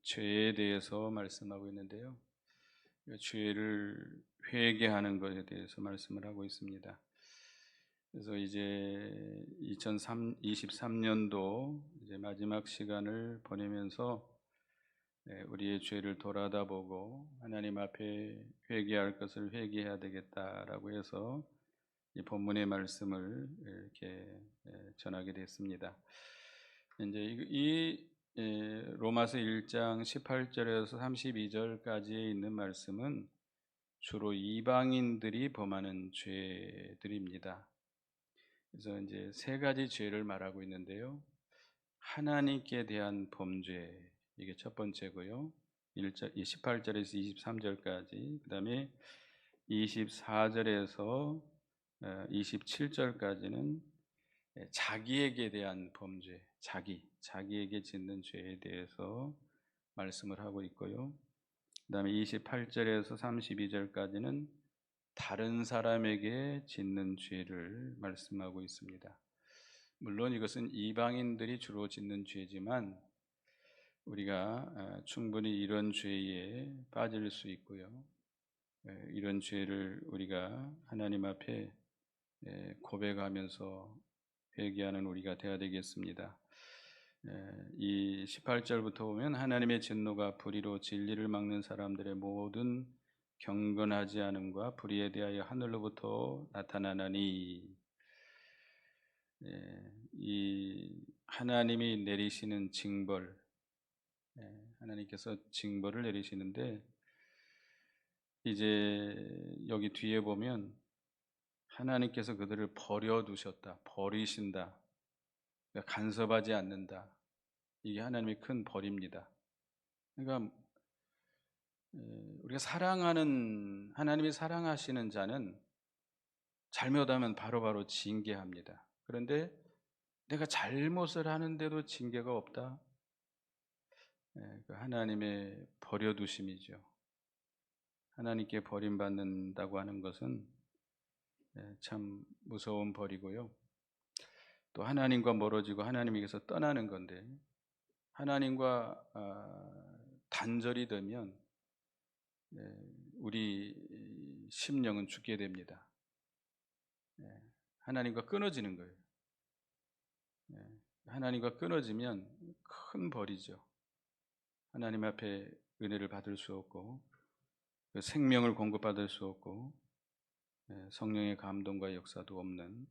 죄에 대해서 말씀하고 있는데요. 죄를 회개하는 것에 대해서 말씀을 하고 있습니다. 그래서 이제 2023년도 이제 마지막 시간을 보내면서 우리의 죄를 돌아다 보고 하나님 앞에 회개할 것을 회개해야 되겠다라고 해서 이 본문의 말씀을 이렇게 전하게 됐습니다. 이제 로마서 1장 18절에서 32절까지에 있는 말씀은 주로 이방인들이 범하는 죄들입니다. 그래서 이제 세 가지 죄를 말하고 있는데요. 하나님께 대한 범죄, 이게 첫 번째고요. 18절에서 23절까지, 그 다음에 24절에서 27절까지는 자기에게 대한 범죄, 자기에게 짓는 죄에 대해서 말씀을 하고 있고요. 그 다음에 28절에서 32절까지는 다른 사람에게 짓는 죄를 말씀하고 있습니다. 물론 이것은 이방인들이 주로 짓는 죄지만 우리가 충분히 이런 죄에 빠질 수 있고요. 이런 죄를 우리가 하나님 앞에 고백하면서 회개하는 우리가 되어야 되겠습니다. 이 18절부터 보면 하나님의 진노가 불의로 진리를 막는 사람들의 모든 경건하지 않음과 불의에 대하여 하늘로부터 나타나나니, 이 하나님이 내리시는 징벌, 하나님께서 징벌을 내리시는데 이제 여기 뒤에 보면 하나님께서 그들을 버려두셨다, 버리신다, 그러니까 간섭하지 않는다. 이게 하나님의 큰 벌입니다. 그러니까 우리가 사랑하는, 하나님이 사랑하시는 자는 잘못하면 바로바로 징계합니다. 그런데 내가 잘못을 하는데도 징계가 없다? 그 하나님의 버려두심이죠. 하나님께 버림받는다고 하는 것은 참 무서운 벌이고요. 또 하나님과 멀어지고 하나님에게서 떠나는 건데, 하나님과 단절이 되면 우리 심령은 죽게 됩니다. 하나님과 끊어지는 거예요. 하나님과 끊어지면 큰 벌이죠. 하나님 앞에 은혜를 받을 수 없고 생명을 공급받을 수 없고 성령의 감동과 역사도 없는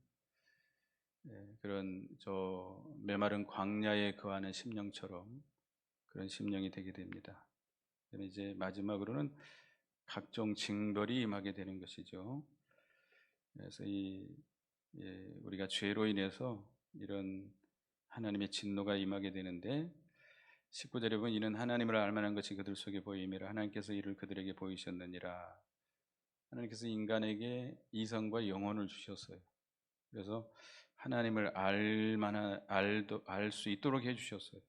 그런 저 메마른 광야에 거하는 심령처럼 그런 심령이 되게 됩니다. 이제 마지막으로는 각종 징벌이 임하게 되는 것이죠. 그래서 우리가 죄로 인해서 이런 하나님의 진노가 임하게 되는데 19절에 보면 이는 하나님을 알만한 것이 그들 속에 보임이라 하나님께서 이를 그들에게 보이셨느니라. 하나님께서 인간에게 이성과 영혼을 주셨어요. 그래서 하나님을 알 수 있도록 해주셨어요.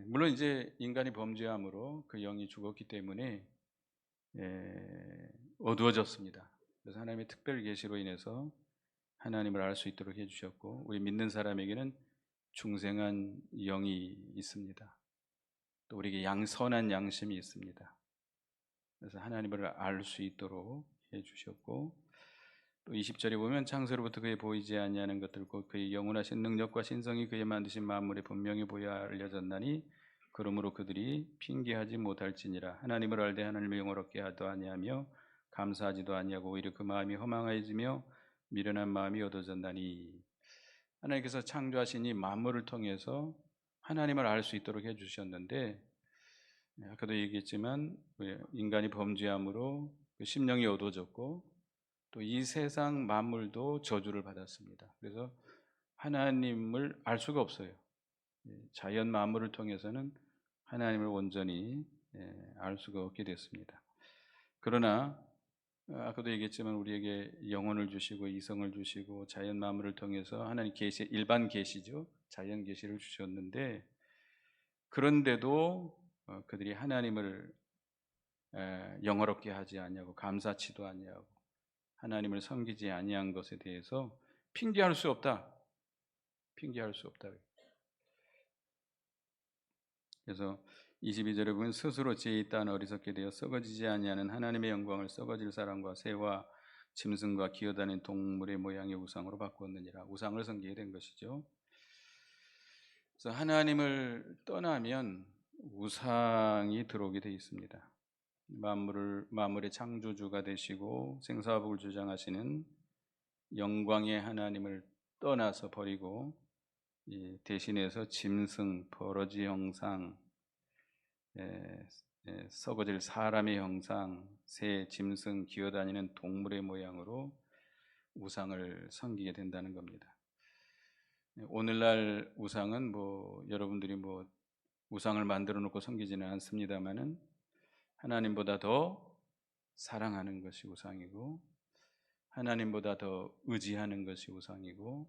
물론 이제 인간이 범죄함으로 그 영이 죽었기 때문에 어두워졌습니다. 그래서 하나님의 특별 계시로 인해서 하나님을 알 수 있도록 해주셨고, 우리 믿는 사람에게는 중생한 영이 있습니다. 또 우리에게 선한 양심이 있습니다. 그래서 하나님을 알 수 있도록 해주셨고, 또 20절에 보면 창세로부터 그의 보이지 아니하는 것들 곧 그의 영원하신 능력과 신성이 그의 만드신 만물에 분명히 보여 알려졌나니 그러므로 그들이 핑계하지 못할지니라. 하나님을 알되 하나님을 영원롭게 하도 아니하며 감사하지도 아니하고 오히려 그 마음이 허망해지며 미련한 마음이 얻어졌나니. 하나님께서 창조하신 이 만물을 통해서 하나님을 알 수 있도록 해주셨는데, 아까도 얘기했지만 인간이 범죄함으로 그 심령이 어두워졌고 또 이 세상 만물도 저주를 받았습니다. 그래서 하나님을 알 수가 없어요. 자연 만물을 통해서는 하나님을 온전히 알 수가 없게 됐습니다. 그러나 아까도 얘기했지만 우리에게 영혼을 주시고 이성을 주시고 자연 만물을 통해서 하나님 계시, 일반 계시죠, 자연 계시를 주셨는데, 그런데도 그들이 하나님을 영화롭게 하지 아니하고 감사치도 아니하고 하나님을 섬기지 아니한 것에 대해서 핑계할 수 없다. 핑계할 수 없다. 그래서 22절에 보면 스스로 지혜 있다는 어리석게 되어 썩어지지 아니하는 하나님의 영광을 썩어질 사람과 새와 짐승과 기어다니는 동물의 모양의 우상으로 바꾸었느니라. 우상을 섬기게 된 것이죠. 그래서 하나님을 떠나면 우상이 들어오게 되어 있습니다. 만물의 창조주가 되시고 생사복을 주장하시는 영광의 하나님을 떠나서 버리고 대신해서 짐승, 버러지 형상, 썩어질 사람의 형상, 새, 짐승, 기어다니는 동물의 모양으로 우상을 섬기게 된다는 겁니다. 오늘날 우상은 여러분들이 우상을 만들어 놓고 섬기지는 않습니다만은 하나님보다 더 사랑하는 것이 우상이고, 하나님보다 더 의지하는 것이 우상이고,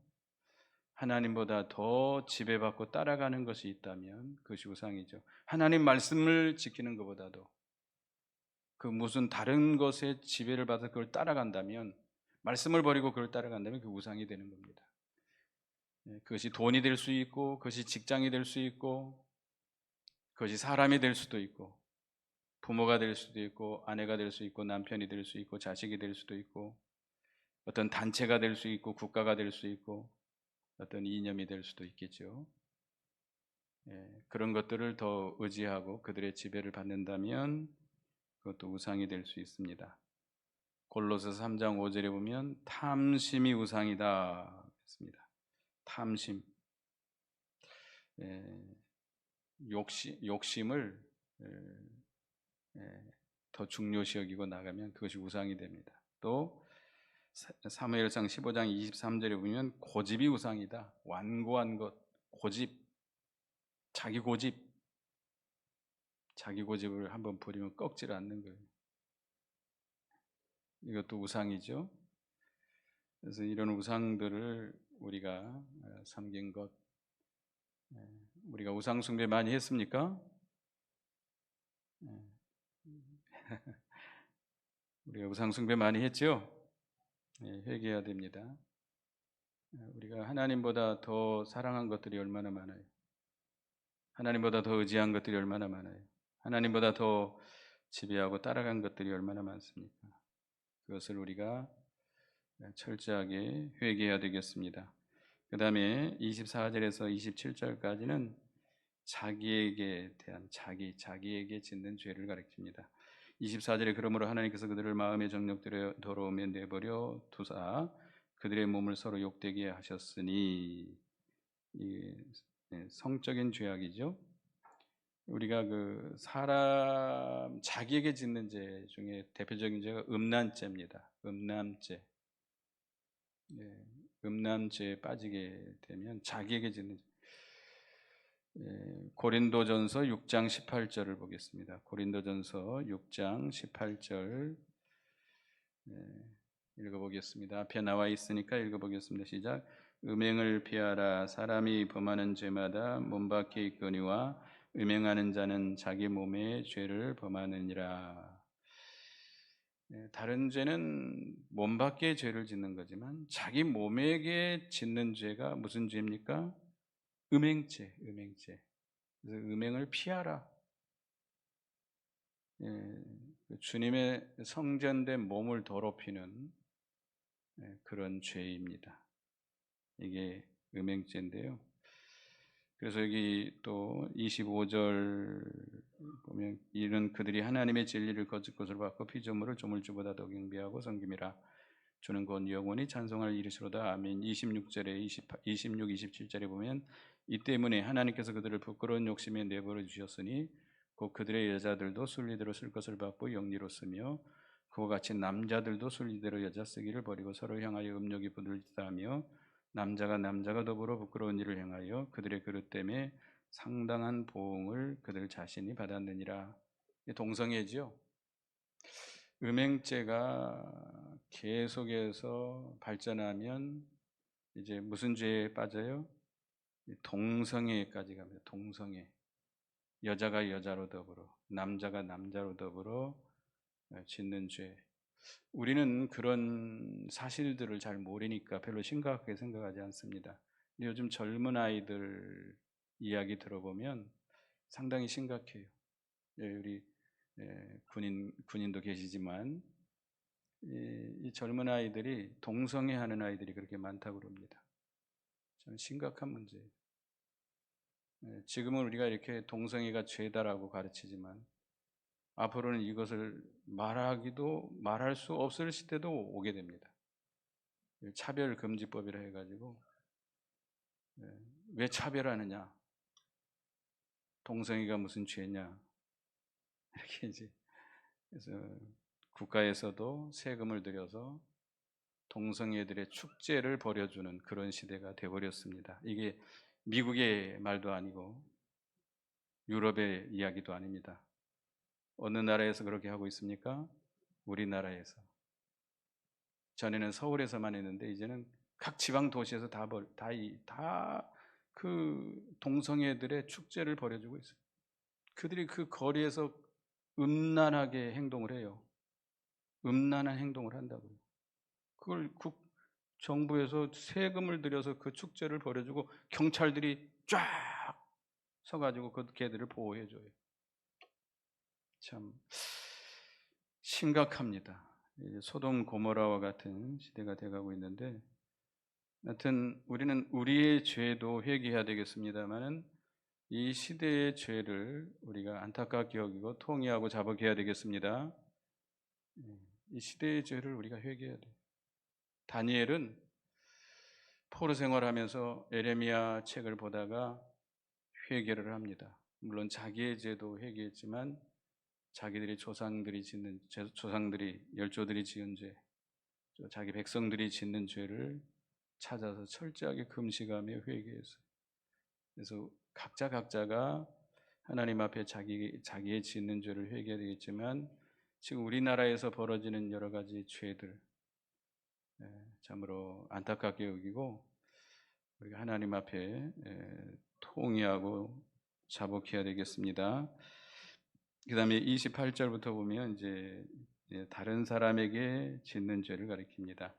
하나님보다 더 지배받고 따라가는 것이 있다면 그것이 우상이죠. 하나님 말씀을 지키는 것보다도 그 무슨 다른 것에 지배를 받아 그걸 따라간다면, 말씀을 버리고 그걸 따라간다면 그 우상이 되는 겁니다. 그것이 돈이 될 수 있고, 그것이 직장이 될 수 있고, 그것이 사람이 될 수도 있고, 부모가 될 수도 있고, 아내가 될 수 있고, 남편이 될 수 있고, 자식이 될 수도 있고, 어떤 단체가 될 수 있고, 국가가 될 수 있고, 어떤 이념이 될 수도 있겠죠. 그런 것들을 더 의지하고 그들의 지배를 받는다면 그것도 우상이 될 수 있습니다. 골로새서 3장 5절에 보면 탐심이 우상이다 했습니다. 탐심, 욕심을 더 중요시 여기고 나가면 그것이 우상이 됩니다. 또 사무엘상 15장 23절에 보면 고집이 우상이다. 완고한 것, 고집, 자기 고집을 한번 부리면 꺾질 않는 거예요. 이것도 우상이죠. 그래서 이런 우상들을 우리가 섬긴 것, 우리가 우상 숭배 많이 했습니까? 우리가 우상 숭배 많이 했죠? 회개해야 됩니다. 우리가 하나님보다 더 사랑한 것들이 얼마나 많아요. 하나님보다 더 의지한 것들이 얼마나 많아요. 하나님보다 더 지배하고 따라간 것들이 얼마나 많습니까? 그것을 우리가 철저하게 회개해야 되겠습니다. 그 다음에 24절에서 27절까지는 자기에게 대한 자기에게 짓는 죄를 가리킵니다. 24절에 그러므로 하나님께서 그들을 마음의 정욕대로 더러움에 내버려 두사 그들의 몸을 서로 욕되게 하셨으니, 이 성적인 죄악이죠. 우리가 그 사람 자기에게 짓는 죄 중에 대표적인 죄가 음란죄입니다. 음란죄. 음란죄에 빠지게 되면 자기에게 짓는 죄. 고린도전서 6장 18절을 보겠습니다. 고린도전서 6장 18절 읽어보겠습니다. 앞에 나와 있으니까 읽어보겠습니다. 시작. 음행을 피하라. 사람이 범하는 죄마다 몸 밖에 있거니와 음행하는 자는 자기 몸의 죄를 범하느니라. 다른 죄는 몸 밖에 죄를 짓는 거지만 자기 몸에게 짓는 죄가 무슨 죄입니까? 음행죄. 그래서 음행을 피하라. 주님의 성전된 몸을 더럽히는 그런 죄입니다. 이게 음행죄인데요. 그래서 여기 또 25절 보면 이는 그들이 하나님의 진리를 거짓 것으로 바꿔 피조물을 조물주보다 더 경배하고 섬김이라. 주는 곧 영원히 찬송할 이르시로다. 아멘. 26절에 26, 27절에 보면 이 때문에 하나님께서 그들을 부끄러운 욕심에 내버려 주셨으니 곧 그들의 여자들도 순리대로 쓸 것을 받고 영리로 쓰며 그와 같이 남자들도 순리대로 여자 쓰기를 버리고 서로 향하여 음욕이 부들다하며 남자가 더불어 부끄러운 일을 행하여 그들의 그릇 때문에 상당한 보응을 그들 자신이 받았느니라. 동성애죠. 음행죄가 계속해서 발전하면 이제 무슨 죄에 빠져요? 동성애까지 갑니다. 동성애. 여자가 여자로 더불어, 남자가 남자로 더불어 짓는 죄. 우리는 그런 사실들을 잘 모르니까 별로 심각하게 생각하지 않습니다. 근데 요즘 젊은 아이들 이야기 들어보면 상당히 심각해요. 우리 군인도 계시지만 이 젊은 아이들이 동성애하는 아이들이 그렇게 많다고 그럽니다. 저는 심각한 문제예요. 지금은 우리가 이렇게 동성애가 죄다라고 가르치지만 앞으로는 이것을 말할 수 없을 시대도 오게 됩니다. 차별금지법이라 해가지고 왜 차별하느냐? 동성애가 무슨 죄냐? 이렇게 이제 그래서 국가에서도 세금을 들여서 동성애들의 축제를 벌여주는 그런 시대가 되어버렸습니다. 이게 미국의 말도 아니고 유럽의 이야기도 아닙니다. 어느 나라에서 그렇게 하고 있습니까? 우리나라에서. 전에는 서울에서만 했는데 이제는 각 지방 도시에서 다 그 동성애들의 축제를 벌여주고 있어요. 그들이 그 거리에서 음란하게 행동을 해요. 음란한 행동을 한다고요. 그걸 정부에서 세금을 들여서 그 축제를 벌여주고 경찰들이 쫙 서가지고 그 개들을 보호해줘요. 참 심각합니다. 소돔 고모라와 같은 시대가 돼가고 있는데, 하여튼 우리는 우리의 죄도 회개해야 되겠습니다만은 이 시대의 죄를 우리가 안타깝게 여기고 통회하고 자복해야 되겠습니다. 이 시대의 죄를 우리가 회개해야 돼요. 다니엘은 포로 생활하면서 에레미야 책을 보다가 회개를 합니다. 물론 자기의 죄도 회개했지만 자기들이 조상들이 열조들이 지은 죄, 자기 백성들이 짓는 죄를 찾아서 철저하게 금식하며 회개했어요. 그래서 각자가 하나님 앞에 자기의 짓는 죄를 회개해야 되겠지만 지금 우리나라에서 벌어지는 여러 가지 죄들 참으로 안타깝게 여기고 우리가 하나님 앞에 통회하고 자복해야 되겠습니다. 그 다음에 28절부터 보면 이제 다른 사람에게 짓는 죄를 가리킵니다.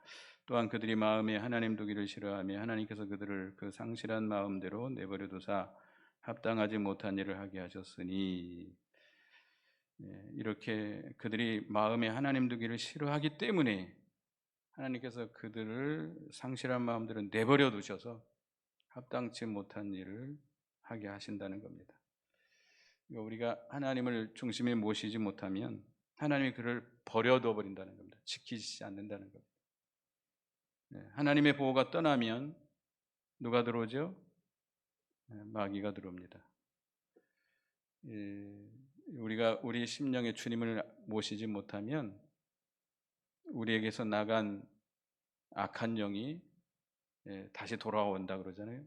또한 그들이 마음에 하나님 두기를 싫어하며 하나님께서 그들을 그 상실한 마음대로 내버려 두사 합당하지 못한 일을 하게 하셨으니, 이렇게 그들이 마음에 하나님 두기를 싫어하기 때문에 하나님께서 그들을 상실한 마음대로 내버려 두셔서 합당치 못한 일을 하게 하신다는 겁니다. 우리가 하나님을 중심에 모시지 못하면 하나님이 그를 버려둬 버린다는 겁니다. 지키지 않는다는 겁니다. 하나님의 보호가 떠나면 누가 들어오죠? 마귀가 들어옵니다. 우리가 우리 심령에 주님을 모시지 못하면 우리에게서 나간 악한 영이 다시 돌아온다 그러잖아요.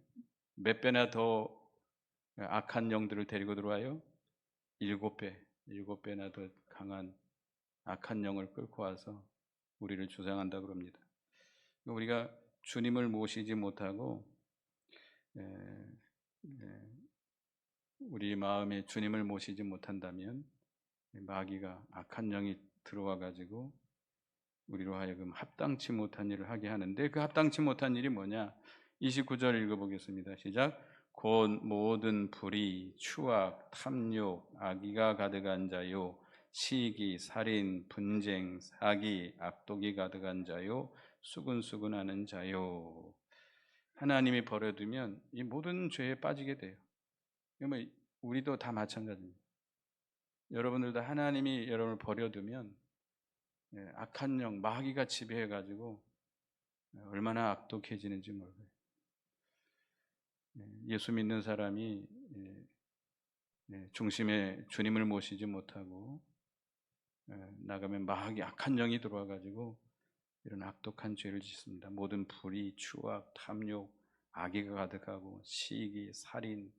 몇 배나 더 악한 영들을 데리고 들어와요? 7배나 더 강한 악한 영을 끌고 와서 우리를 주장한다 그럽니다. 우리가 주님을 모시지 못하고 우리 마음에 주님을 모시지 못한다면 마귀가 악한 영이 들어와 가지고 우리로 하여금 합당치 못한 일을 하게 하는데, 그 합당치 못한 일이 뭐냐? 29절 읽어보겠습니다. 시작. 곧 모든 불의, 추악, 탐욕, 악의가 가득한 자요, 시기, 살인, 분쟁, 사기, 악독이 가득한 자요, 수근수근하는 자요. 하나님이 버려두면 이 모든 죄에 빠지게 돼요. 우리도 다 마찬가지입니다. 여러분들도 하나님이 여러분을 버려두면 악한 영, 마귀가 지배해가지고 얼마나 악독해지는지 몰라요. 예수 믿는 사람이 중심에 주님을 모시지 못하고 나가면 마귀 악한 영이 들어와가지고 이런 악독한 죄를 짓습니다. 모든 불의, 추악, 탐욕, 악의가 가득하고 시기, 살인,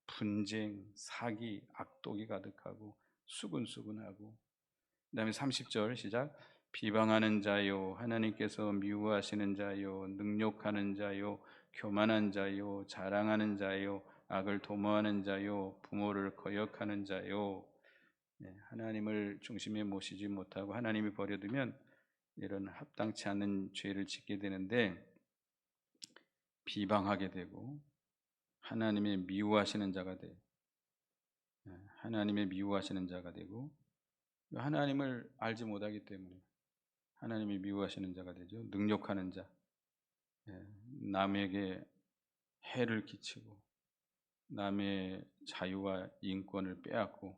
분쟁, 사기, 악독이 가득하고 수근수근하고, 그 다음에 30절 시작. 비방하는 자요, 하나님께서 미워하시는 자요, 능욕하는 자요, 교만한 자요, 자랑하는 자요, 악을 도모하는 자요, 부모를 거역하는 자요. 하나님을 중심에 모시지 못하고 하나님이 버려두면 이런 합당치 않는 죄를 짓게 되는데, 비방하게 되고 하나님의 미워하시는 자가 돼요. 하나님의 미워하시는 자가 되고, 하나님을 알지 못하기 때문에 하나님이 미워하시는 자가 되죠. 능욕하는 자, 예, 남에게 해를 끼치고 남의 자유와 인권을 빼앗고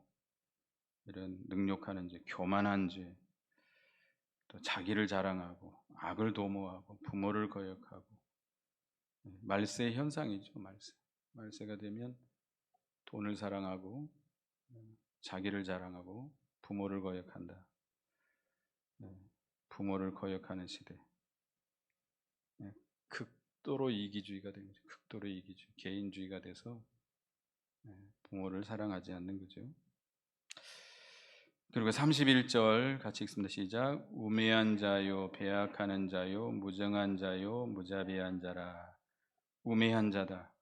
이런 능욕하는 죄, 교만한 죄, 또 자기를 자랑하고 악을 도모하고 부모를 거역하고, 말세의 현상이죠. 말세가 되면 돈을 사랑하고 자기를 자랑하고 부모를 거역한다. 부모를 거역하는 시대. 극도로 이기주의가 되는 거죠. 극도로 이기주의, 개인주의가 돼서 부모를 사랑하지 않는 거죠. 그리고 31절 같이 읽습니다. 시작. 우매한 자요, 배약하는 자요, 무정한 자요, 무자비한 자라. 우매한 자다.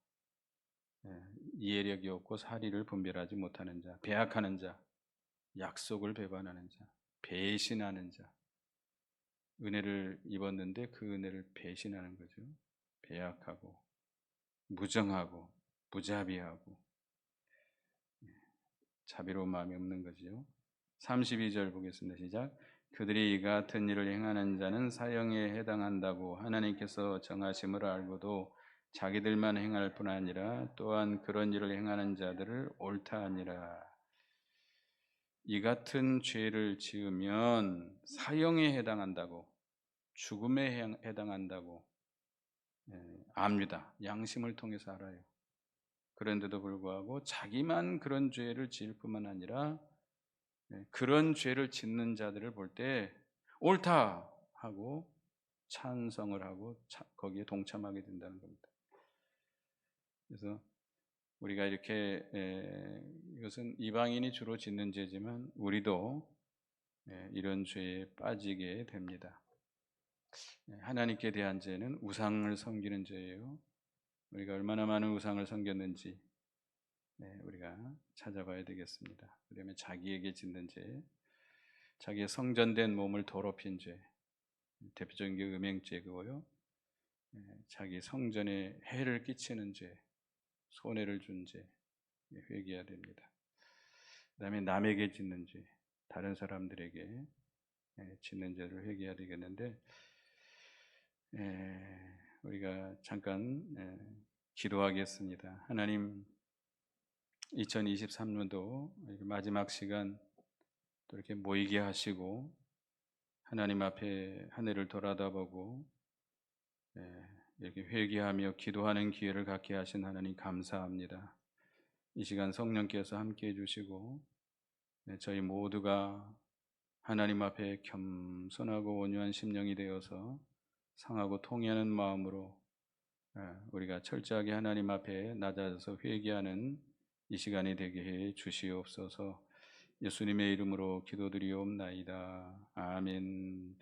이해력이 없고 사리를 분별하지 못하는 자, 배약하는 자, 약속을 배반하는 자, 배신하는 자. 은혜를 입었는데 그 은혜를 배신하는 거죠. 배약하고 무정하고 무자비하고 자비로운 마음이 없는 거죠. 32절 보겠습니다. 시작. 그들이 이 같은 일을 행하는 자는 사형에 해당한다고 하나님께서 정하심을 알고도 자기들만 행할 뿐 아니라 또한 그런 일을 행하는 자들을 옳다 하니라. 이 같은 죄를 지으면 사형에 해당한다고, 죽음에 해당한다고 압니다. 양심을 통해서 알아요. 그런데도 불구하고 자기만 그런 죄를 지을 뿐만 아니라 그런 죄를 짓는 자들을 볼 때 옳다 하고 찬성을 하고 거기에 동참하게 된다는 겁니다. 그래서 우리가 이렇게 이것은 이방인이 주로 짓는 죄지만 우리도 이런 죄에 빠지게 됩니다. 하나님께 대한 죄는 우상을 섬기는 죄예요. 우리가 얼마나 많은 우상을 섬겼는지 우리가 찾아봐야 되겠습니다. 그러면 자기에게 짓는 죄, 자기의 성전된 몸을 더럽힌 죄, 대표적인 게 음행죄고요. 자기 성전에 해를 끼치는 죄, 손해를 준 죄, 회개해야 됩니다. 그 다음에 남에게 짓는 죄, 다른 사람들에게 짓는 죄를 회개해야 되겠는데, 우리가 잠깐 기도하겠습니다. 하나님, 2023년도 마지막 시간 또 이렇게 모이게 하시고 하나님 앞에 한 해를 돌아다보고 이렇게 회개하며 기도하는 기회를 갖게 하신 하나님 감사합니다. 이 시간 성령께서 함께해 주시고 저희 모두가 하나님 앞에 겸손하고 온유한 심령이 되어서 상하고 통회하는 마음으로 우리가 철저하게 하나님 앞에 낮아져서 회개하는 이 시간이 되게 해 주시옵소서. 예수님의 이름으로 기도드리옵나이다. 아멘.